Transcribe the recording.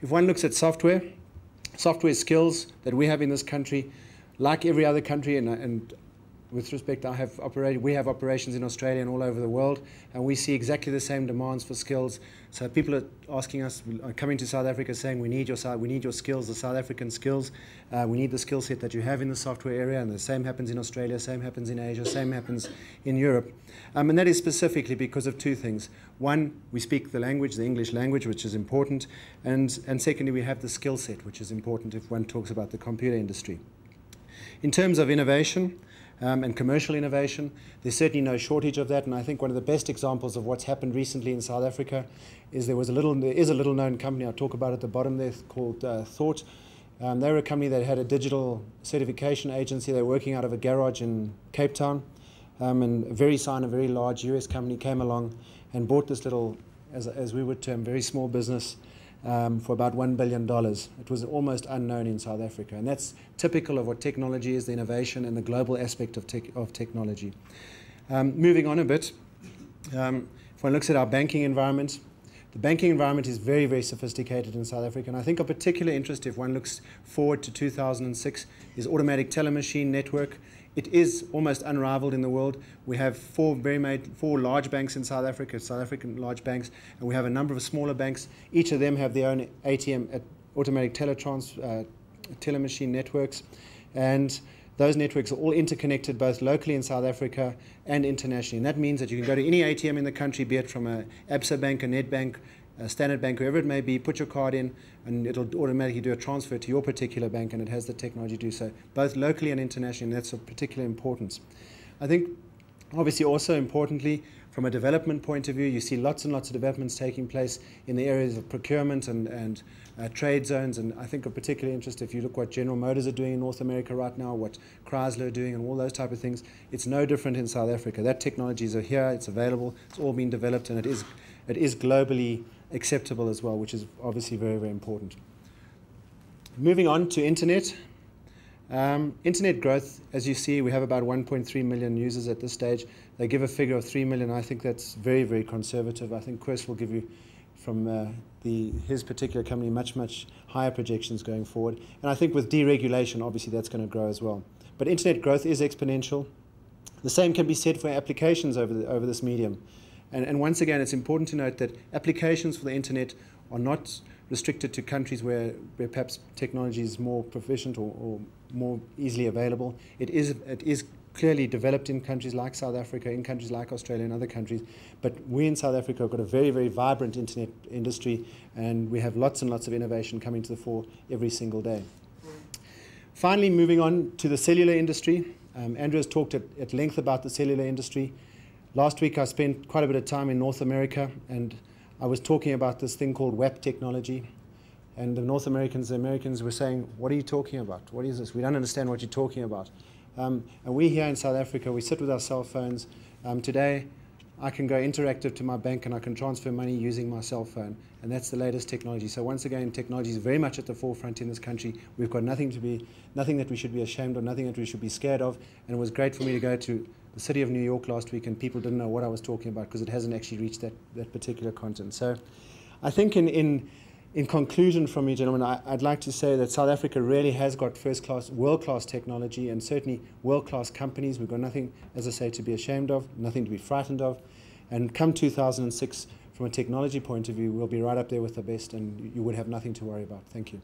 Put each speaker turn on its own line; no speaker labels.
If one looks at software skills that we have in this country, like every other country, and with respect, we have operations in Australia and all over the world, and we see exactly the same demands for skills. So people are asking us, coming to South Africa, saying we need your skills, the South African skills. We need the skill set that you have in the software area, and the same happens in Australia, same happens in Asia, same happens in Europe. And that is specifically because of two things. One, we speak the language, the English language, which is important, and secondly, we have the skill set, which is important if one talks about the computer industry. In terms of innovation, and commercial innovation, there's certainly no shortage of that, and I think one of the best examples of what's happened recently in South Africa is there is a little known company, I'll talk about at the bottom there, called Thought. They were a company that had a digital certification agency. They were working out of a garage in Cape Town, and a very large US company came along and bought this little, as we would term, very small business for about $1 billion. It was almost unknown in South Africa, and that's typical of what technology is, the innovation and the global aspect of technology. Moving on a bit, if one looks at our banking environment, the banking environment is very, very sophisticated in South Africa, and I think of particular interest if one looks forward to 2006 is automatic teller machine network. It is almost unrivaled in the world. We have four large banks in South Africa, South African large banks, and we have a number of smaller banks. Each of them have their own ATM, automatic teller machine networks, and those networks are all interconnected both locally in South Africa and internationally. And that means that you can go to any ATM in the country, be it from a Absa Bank, a Nedbank, a Standard Bank, whoever it may be, put your card in and it'll automatically do a transfer to your particular bank, and it has the technology to do so, both locally and internationally, and that's of particular importance. I think, obviously, also importantly, from a development point of view, you see lots and lots of developments taking place in the areas of procurement and trade zones, and I think of particular interest if you look what General Motors are doing in North America right now, what Chrysler are doing, and all those type of things. It's no different in South Africa. That technology is here, it's available, it's all been developed, and it is globally acceptable as well, which is obviously very, very important. Moving on to internet. Internet growth, as you see, we have about 1.3 million users at this stage. They give a figure of 3 million. I think that's very, very conservative. I think Chris will give you, from his particular company, much higher projections going forward. And I think with deregulation, obviously, that's going to grow as well. But internet growth is exponential. The same can be said for applications over this medium. And once again, it's important to note that applications for the internet are not restricted to countries where perhaps technology is more proficient or more easily available. It is clearly developed in countries like South Africa, in countries like Australia and other countries. But we in South Africa have got a very, very vibrant internet industry, and we have lots and lots of innovation coming to the fore every single day. Finally, moving on to the cellular industry. Andrew has talked at length about the cellular industry. Last week I spent quite a bit of time in North America, and I was talking about this thing called WAP technology. And the Americans were saying, what are you talking about? What is this? We don't understand what you're talking about. And we here in South Africa, we sit with our cell phones. Today, I can go interactive to my bank and I can transfer money using my cell phone. And that's the latest technology. So once again, technology is very much at the forefront in this country. We've got nothing that we should be ashamed of, nothing that we should be scared of. And it was great for me to go to the city of New York last week, and people didn't know what I was talking about because it hasn't actually reached that particular content. So I think in conclusion from me, gentlemen, I'd like to say that South Africa really has got first-class, world-class technology, and certainly world-class companies. We've got nothing, as I say, to be ashamed of, nothing to be frightened of. And come 2006, from a technology point of view, we'll be right up there with the best, and you would have nothing to worry about. Thank you.